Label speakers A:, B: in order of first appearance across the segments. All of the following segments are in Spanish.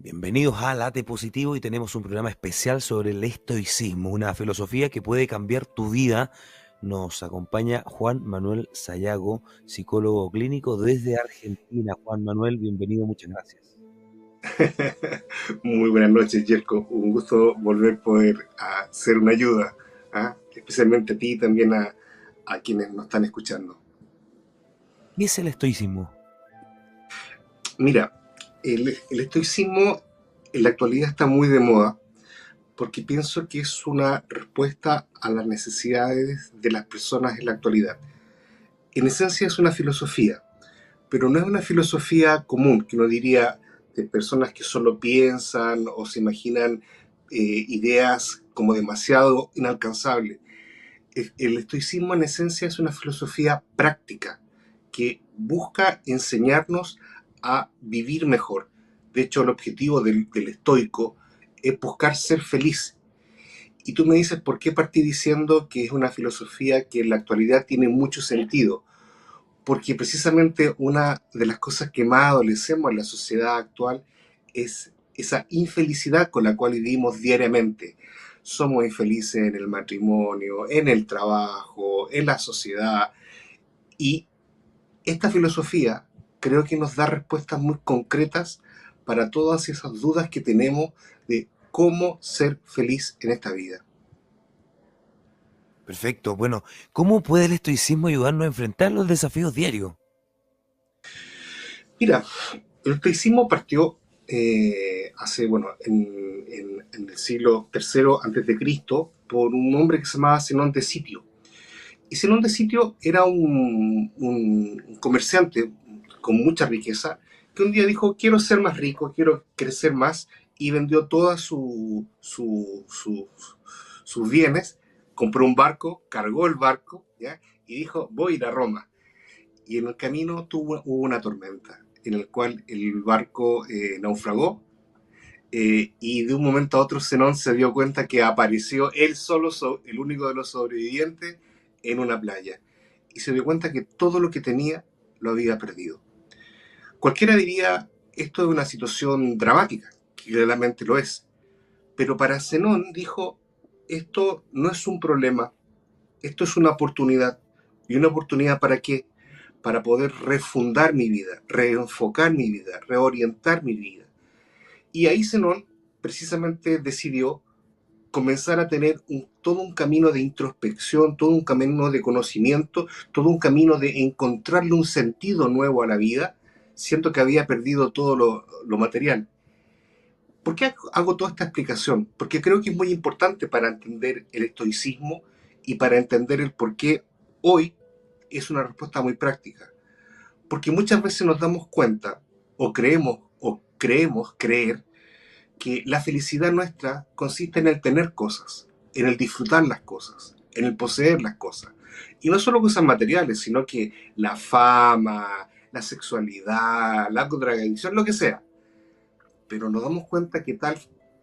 A: Bienvenidos a Late Positivo y tenemos un programa especial sobre el estoicismo, una filosofía que puede cambiar tu vida. Nos acompaña Juan Manuel Sayago, psicólogo clínico desde Argentina. Juan Manuel, bienvenido, muchas gracias.
B: Muy buenas noches, Yerko. Un gusto volver poder a ser una ayuda, especialmente a ti y también a quienes nos están escuchando.
A: ¿Qué es el estoicismo?
B: Mira, el estoicismo en la actualidad está muy de moda porque pienso que es una respuesta a las necesidades de las personas en la actualidad. En esencia es una filosofía, pero no es una filosofía común, que uno diría de personas que solo piensan o se imaginan ideas como demasiado inalcanzables. El estoicismo en esencia es una filosofía práctica que busca enseñarnos a vivir mejor. De hecho, el objetivo del estoico es buscar ser feliz. Y tú me dices, ¿por qué partí diciendo que es una filosofía que en la actualidad tiene mucho sentido? Porque precisamente una de las cosas que más adolecemos en la sociedad actual es esa infelicidad con la cual vivimos diariamente. Somos infelices en el matrimonio, en el trabajo, en la sociedad. Y esta filosofía creo que nos da respuestas muy concretas para todas esas dudas que tenemos de cómo ser feliz en esta vida.
A: Perfecto. Bueno, ¿cómo puede el estoicismo ayudarnos a enfrentar los desafíos diarios?
B: Mira, el estoicismo partió hace, bueno, en el siglo III antes de Cristo por un hombre que se llamaba Zenón de Sitio. Y Zenón de Sitio era un comerciante con mucha riqueza que un día dijo, quiero ser más rico, quiero crecer más, y vendió todas sus bienes, compró un barco, cargó el barco, ¿ya? Y dijo, voy a ir a Roma. Y en el camino hubo una tormenta, en el cual el barco naufragó, y de un momento a otro Zenón se dio cuenta que apareció él solo, el único de los sobrevivientes, en una playa. Y se dio cuenta que todo lo que tenía lo había perdido. Cualquiera diría, esto es una situación dramática, que claramente lo es. Pero para Zenón dijo, esto no es un problema, esto es una oportunidad. ¿Y una oportunidad para qué? Para poder refundar mi vida, reenfocar mi vida, reorientar mi vida. Y ahí Zenón precisamente decidió comenzar a tener todo un camino de introspección, todo un camino de conocimiento, todo un camino de encontrarle un sentido nuevo a la vida, siento que había perdido todo lo material. ¿Por qué hago toda esta explicación? Porque creo que es muy importante para entender el estoicismo y para entender el por qué hoy es una respuesta muy práctica. Porque muchas veces nos damos cuenta o creemos creer que la felicidad nuestra consiste en el tener cosas, en el disfrutar las cosas, en el poseer las cosas. Y no solo cosas materiales, sino que la fama, la sexualidad, la contradicción, lo que sea. Pero nos damos cuenta que tal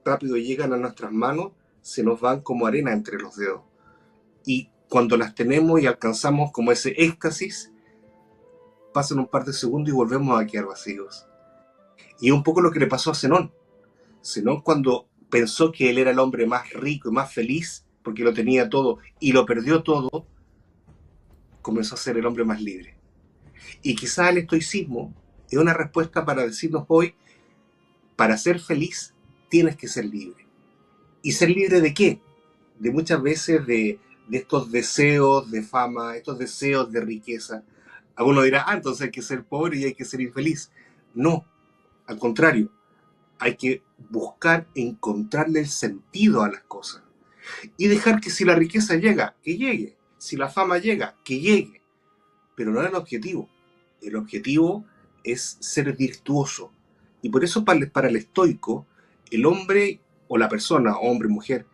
B: rápido llegan a nuestras manos, se nos van como arena entre los dedos. Y cuando las tenemos y alcanzamos como ese éxtasis, pasan un par de segundos y volvemos a quedar vacíos. Y es un poco lo que le pasó a Zenón. Zenón, cuando pensó que él era el hombre más rico y más feliz, porque lo tenía todo y lo perdió todo, comenzó a ser el hombre más libre. Y quizás el estoicismo es una respuesta para decirnos hoy, para ser feliz tienes que ser libre. ¿Y ser libre de qué? De muchas veces de estos deseos de fama, estos deseos de riqueza. Alguno dirá, entonces hay que ser pobre y hay que ser infeliz. No, al contrario, hay que buscar encontrarle el sentido a las cosas. Y dejar que si la riqueza llega, que llegue. Si la fama llega, que llegue. Pero no es el objetivo. El objetivo es ser virtuoso. Y por eso para el estoico, el hombre o la persona, hombre, mujer,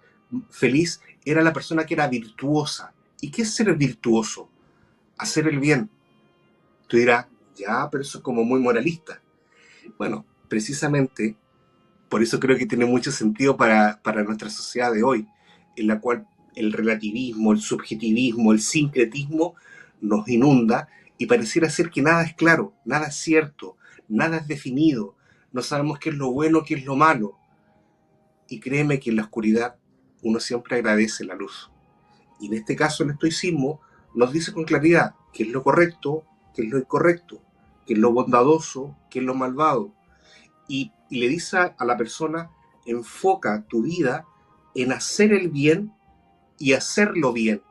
B: feliz, era la persona que era virtuosa. ¿Y qué es ser virtuoso? Hacer el bien. Tú dirás, ya, pero eso es como muy moralista. Bueno, precisamente por eso creo que tiene mucho sentido para nuestra sociedad de hoy, en la cual el relativismo, el subjetivismo, el sincretismo nos inunda y pareciera ser que nada es claro, nada es cierto, nada es definido, no sabemos qué es lo bueno, qué es lo malo. Y créeme que en la oscuridad uno siempre agradece la luz. Y en este caso el estoicismo nos dice con claridad qué es lo correcto, qué es lo incorrecto, qué es lo bondadoso, qué es lo malvado. Y le dice a la persona, enfoca tu vida en hacer el bien y hacerlo bien.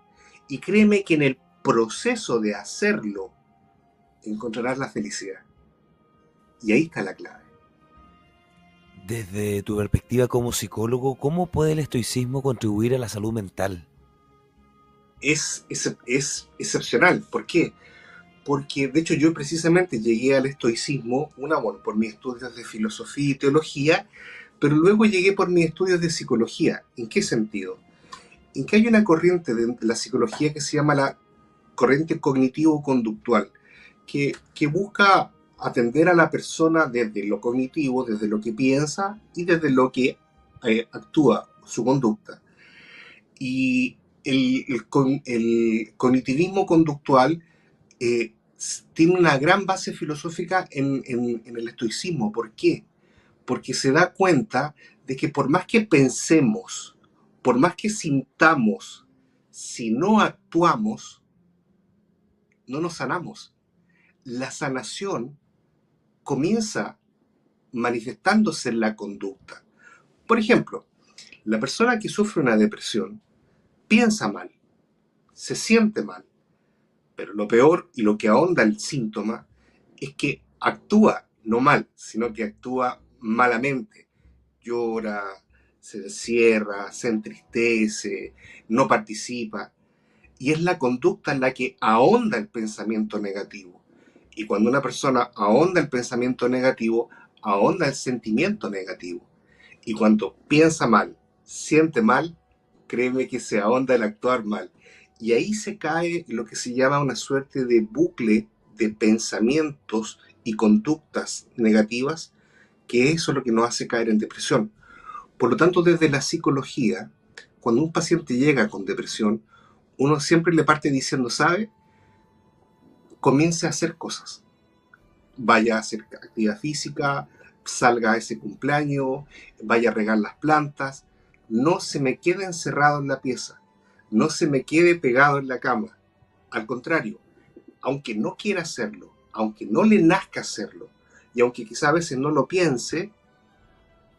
B: Y créeme que en el proceso de hacerlo encontrarás la felicidad. Y ahí está la clave.
A: Desde tu perspectiva como psicólogo, ¿cómo puede el estoicismo contribuir a la salud mental?
B: Es excepcional. ¿Por qué? Porque de hecho yo precisamente llegué al estoicismo, bueno, por mis estudios de filosofía y teología, pero luego llegué por mis estudios de psicología. ¿En qué sentido? En que hay una corriente de la psicología que se llama la corriente cognitivo-conductual, que busca atender a la persona desde lo cognitivo, desde lo que piensa y desde lo que actúa, su conducta. Y el cognitivismo conductual eh, tiene una gran base filosófica en el estoicismo. ¿Por qué? Porque se da cuenta de que por más que pensemos, por más que sintamos, si no actuamos, no nos sanamos. La sanación comienza manifestándose en la conducta. Por ejemplo, la persona que sufre una depresión piensa mal, se siente mal, pero lo peor y lo que ahonda el síntoma es que actúa no mal, sino que actúa malamente. Llora, se encierra, se entristece, no participa. Y es la conducta en la que ahonda el pensamiento negativo. Y cuando una persona ahonda el pensamiento negativo, ahonda el sentimiento negativo. Y cuando piensa mal, siente mal, créeme que se ahonda el actuar mal. Y ahí se cae lo que se llama una suerte de bucle de pensamientos y conductas negativas, que eso es lo que nos hace caer en depresión. Por lo tanto, desde la psicología, cuando un paciente llega con depresión, uno siempre le parte diciendo, ¿sabe? Comience a hacer cosas. Vaya a hacer actividad física, salga a ese cumpleaños, vaya a regar las plantas. No se me quede encerrado en la pieza. No se me quede pegado en la cama. Al contrario, aunque no quiera hacerlo, aunque no le nazca hacerlo, y aunque quizá a veces no lo piense,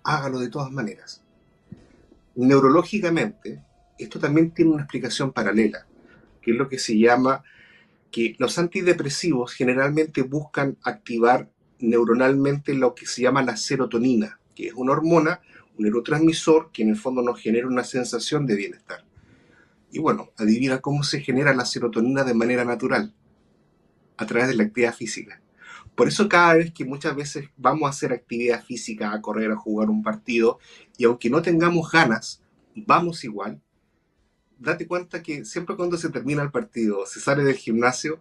B: hágalo de todas maneras. Neurológicamente, esto también tiene una explicación paralela, que es lo que se llama que los antidepresivos generalmente buscan activar neuronalmente lo que se llama la serotonina, que es una hormona, un neurotransmisor que en el fondo nos genera una sensación de bienestar. Y bueno, adivina cómo se genera la serotonina de manera natural, a través de la actividad física. Por eso cada vez que muchas veces vamos a hacer actividad física, a correr, a jugar un partido, y aunque no tengamos ganas, vamos igual, date cuenta que siempre cuando se termina el partido, se sale del gimnasio,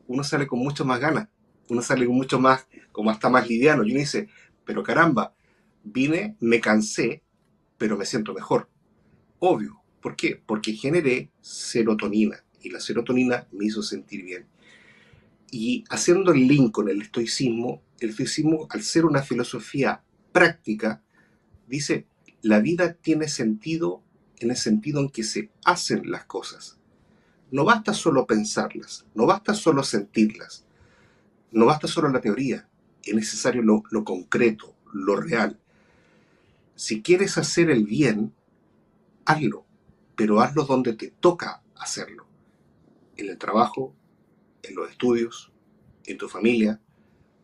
B: uno sale con mucho más ganas, uno sale con mucho más, como hasta más liviano, y uno dice, pero caramba, vine, me cansé, pero me siento mejor. Obvio. ¿Por qué? Porque generé serotonina, y la serotonina me hizo sentir bien. Y haciendo el link con el estoicismo, al ser una filosofía práctica, dice, la vida tiene sentido en el sentido en que se hacen las cosas. No basta solo pensarlas, no basta solo sentirlas, no basta solo la teoría, es necesario lo concreto, lo real. Si quieres hacer el bien, hazlo, pero hazlo donde te toca hacerlo, en el trabajo, en los estudios, en tu familia,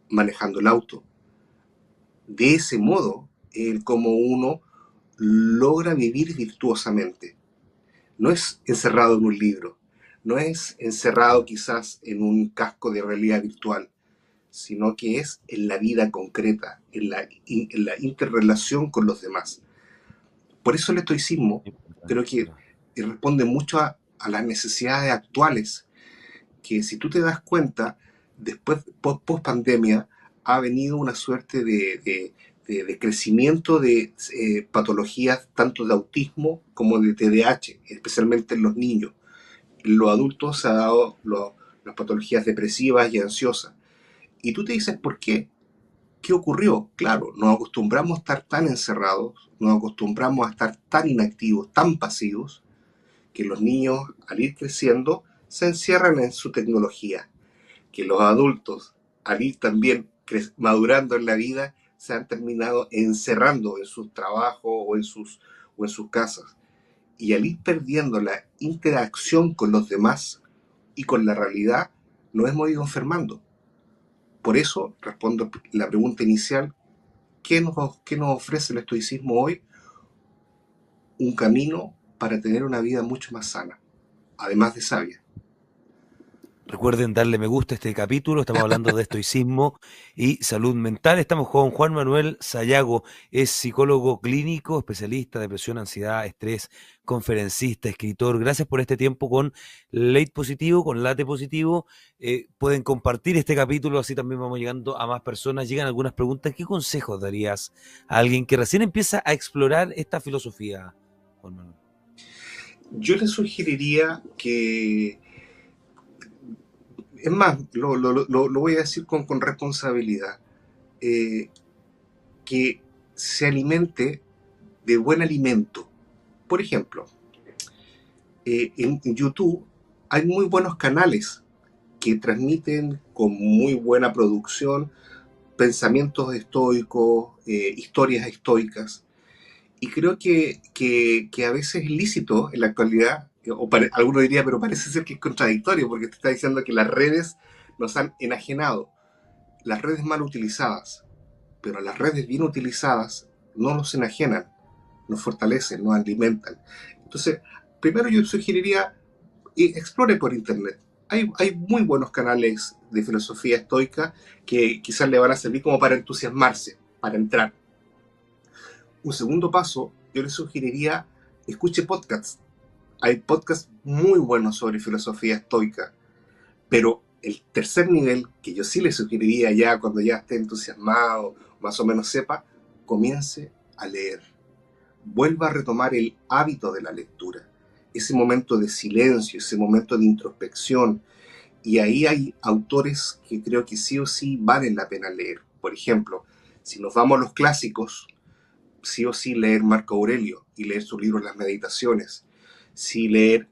B: manejando el auto. De ese modo, es como uno logra vivir virtuosamente. No es encerrado en un libro, no es encerrado quizás en un casco de realidad virtual, sino que es en la vida concreta, en la interrelación con los demás. Por eso el estoicismo creo que responde mucho a las necesidades actuales, que si tú te das cuenta, después, post pandemia, ha venido una suerte de crecimiento de patologías tanto de autismo como de TDAH, especialmente en los niños. En los adultos se ha dado las patologías depresivas y ansiosas. Y tú te dices, ¿por qué? ¿Qué ocurrió? Claro, nos acostumbramos a estar tan encerrados, nos acostumbramos a estar tan inactivos, tan pasivos, que los niños al ir creciendo se encierran en su tecnología, que los adultos al ir también madurando en la vida se han terminado encerrando en sus trabajos o en sus casas. Y al ir perdiendo la interacción con los demás y con la realidad, nos hemos ido enfermando. Por eso respondo la pregunta inicial: qué nos ofrece el estoicismo hoy? Un camino para tener una vida mucho más sana, además de sabia.
A: Recuerden darle me gusta a este capítulo. Estamos hablando de estoicismo y salud mental. Estamos con Juan Manuel Sayago. Es psicólogo clínico, especialista de depresión, ansiedad, estrés, conferencista, escritor. Gracias por este tiempo con Late Positivo, con Late Positivo. Pueden compartir este capítulo, así también vamos llegando a más personas. Llegan algunas preguntas. ¿Qué consejos darías a alguien que recién empieza a explorar esta filosofía, Juan Manuel?
B: Yo le sugeriría que, es más, lo voy a decir con responsabilidad, eh, que se alimente de buen alimento. Por ejemplo, en YouTube hay muy buenos canales que transmiten con muy buena producción pensamientos estoicos, historias estoicas. Y creo que a veces es lícito en la actualidad, alguno diría, pero parece ser que es contradictorio, porque te está diciendo que las redes nos han enajenado, las redes mal utilizadas, pero las redes bien utilizadas no nos enajenan, nos fortalecen, nos alimentan. Entonces, primero yo sugeriría, explore por internet. Hay muy buenos canales de filosofía estoica que quizás le van a servir como para entusiasmarse, para entrar. Un segundo paso, yo le sugeriría, escuche podcasts. Hay podcasts muy buenos sobre filosofía estoica, pero el tercer nivel, que yo sí le sugeriría ya cuando ya esté entusiasmado, más o menos sepa, comience a leer. Vuelva a retomar el hábito de la lectura, ese momento de silencio, ese momento de introspección. Y ahí hay autores que creo que sí o sí valen la pena leer. Por ejemplo, si nos vamos a los clásicos, sí o sí leer Marco Aurelio y leer su libro Las Meditaciones, sí leer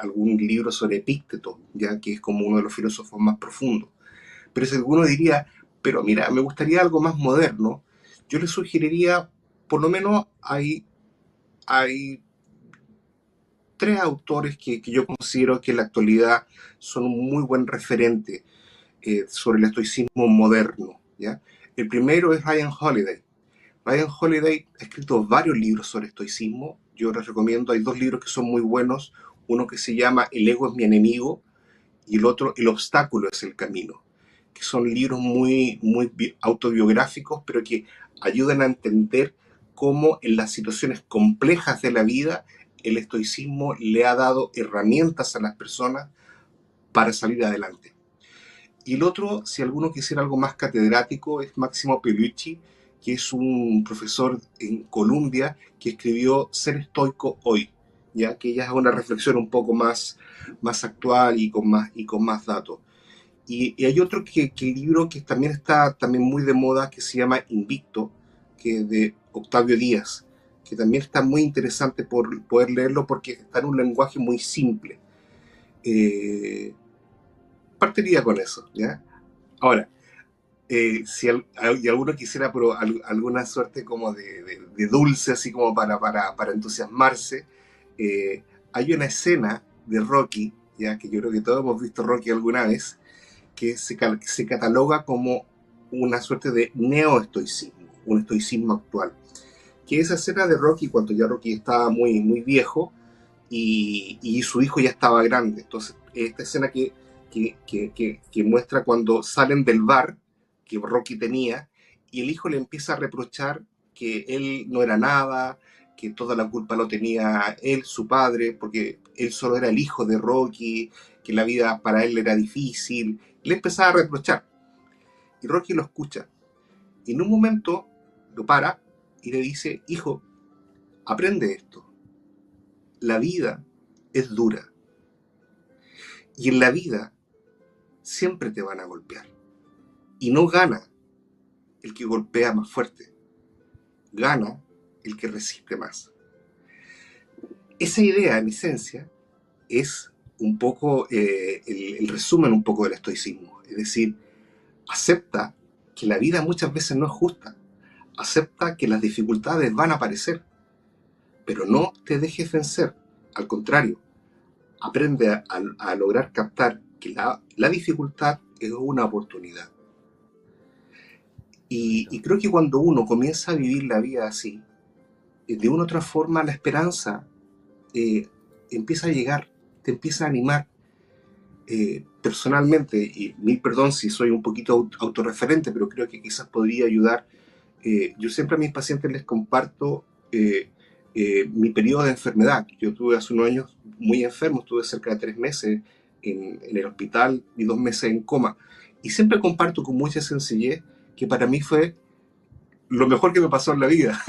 B: algún libro sobre Epícteto, ya que es como uno de los filósofos más profundos. Pero si alguno diría, pero mira, me gustaría algo más moderno, yo le sugeriría, por lo menos hay tres autores que yo considero que en la actualidad son un muy buen referente sobre el estoicismo moderno, ¿ya? El primero es Ryan Holiday. Ryan Holiday ha escrito varios libros sobre estoicismo. Yo les recomiendo, hay dos libros que son muy buenos. Uno que se llama El ego es mi enemigo y el otro El obstáculo es el camino, que son libros muy autobiográficos, pero que ayudan a entender cómo en las situaciones complejas de la vida el estoicismo le ha dado herramientas a las personas para salir adelante. Y el otro, si alguno quisiera algo más catedrático, es Máximo Pigliucci, que es un profesor en Columbia que escribió Ser estoico hoy, ya que ya es una reflexión un poco más actual y con más datos. Y hay otro libro que también está también muy de moda, que se llama Invicto, que es de Octavio Díaz, que también está muy interesante por poder leerlo porque está en un lenguaje muy simple. Eh, Partiría con eso, ¿ya? Ahora, si alguno quisiera alguna suerte como de dulce, así como para entusiasmarse, hay una escena de Rocky, ya que yo creo que todos hemos visto Rocky alguna vez, que se cataloga como una suerte de neoestoicismo, un estoicismo actual. Que esa escena de Rocky, cuando ya Rocky estaba muy viejo y su hijo ya estaba grande. Entonces, esta escena que muestra cuando salen del bar que Rocky tenía y el hijo le empieza a reprochar que él no era nada, que toda la culpa lo tenía él, su padre, porque él solo era el hijo de Rocky, que la vida para él era difícil. Le empezaba a reprochar y Rocky lo escucha. Y en un momento lo para y le dice, hijo, aprende esto. La vida es dura y en la vida siempre te van a golpear. Y no gana el que golpea más fuerte, gana el que resiste más. Esa idea, en esencia, es un poco el resumen un poco del estoicismo. Es decir, acepta que la vida muchas veces no es justa, acepta que las dificultades van a aparecer, pero no te dejes vencer. Al contrario, aprende a lograr captar que la dificultad es una oportunidad. Y creo que cuando uno comienza a vivir la vida así, de una u otra forma la esperanza empieza a llegar, te empieza a animar. Personalmente, y mil perdón si soy un poquito autorreferente, pero creo que quizás podría ayudar. Yo siempre a mis pacientes les comparto mi periodo de enfermedad. Yo tuve hace unos años muy enfermo, estuve cerca de 3 meses en el hospital y 2 meses en coma. Y siempre comparto con mucha sencillez que para mí fue lo mejor que me pasó en la vida.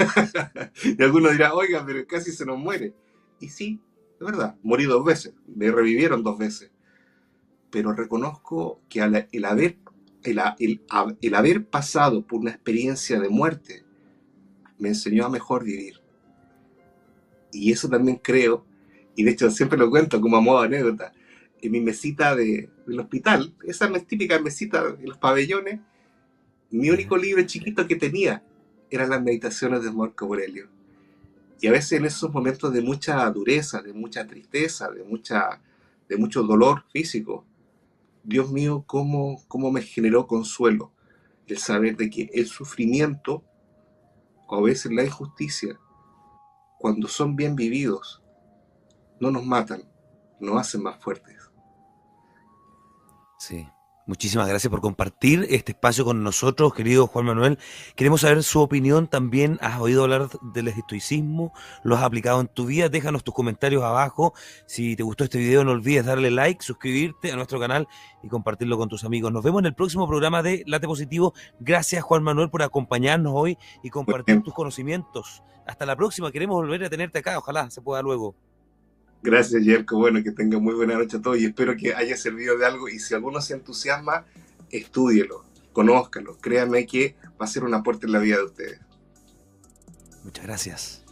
B: Y algunos dirán, oiga, pero casi se nos muere. Y sí, es verdad, morí 2 veces, me revivieron 2 veces. Pero reconozco que el haber pasado por una experiencia de muerte me enseñó a mejor vivir. Y eso también creo, y de hecho siempre lo cuento como a modo de anécdota, en mi mesita del hospital, esa típica mesita de los pabellones, mi único libro chiquito que tenía eran las meditaciones de Marco Aurelio. Y a veces en esos momentos de mucha dureza, de mucha tristeza, de mucho dolor físico, Dios mío, cómo me generó consuelo el saber de que el sufrimiento, o a veces la injusticia, cuando son bien vividos, no nos matan, nos hacen más fuertes.
A: Sí. Muchísimas gracias por compartir este espacio con nosotros, querido Juan Manuel. Queremos saber su opinión también. ¿Has oído hablar del estoicismo? ¿Lo has aplicado en tu vida? Déjanos tus comentarios abajo. Si te gustó este video, no olvides darle like, suscribirte a nuestro canal y compartirlo con tus amigos. Nos vemos en el próximo programa de Late Positivo. Gracias, Juan Manuel, por acompañarnos hoy y compartir tus conocimientos. Hasta la próxima. Queremos volver a tenerte acá. Ojalá se pueda luego.
B: Gracias, Yerko. Bueno, que tengan muy buena noche a todos y espero que haya servido de algo. Y si alguno se entusiasma, estúdielo, conózcalo. Créanme que va a ser un aporte en la vida de ustedes.
A: Muchas gracias.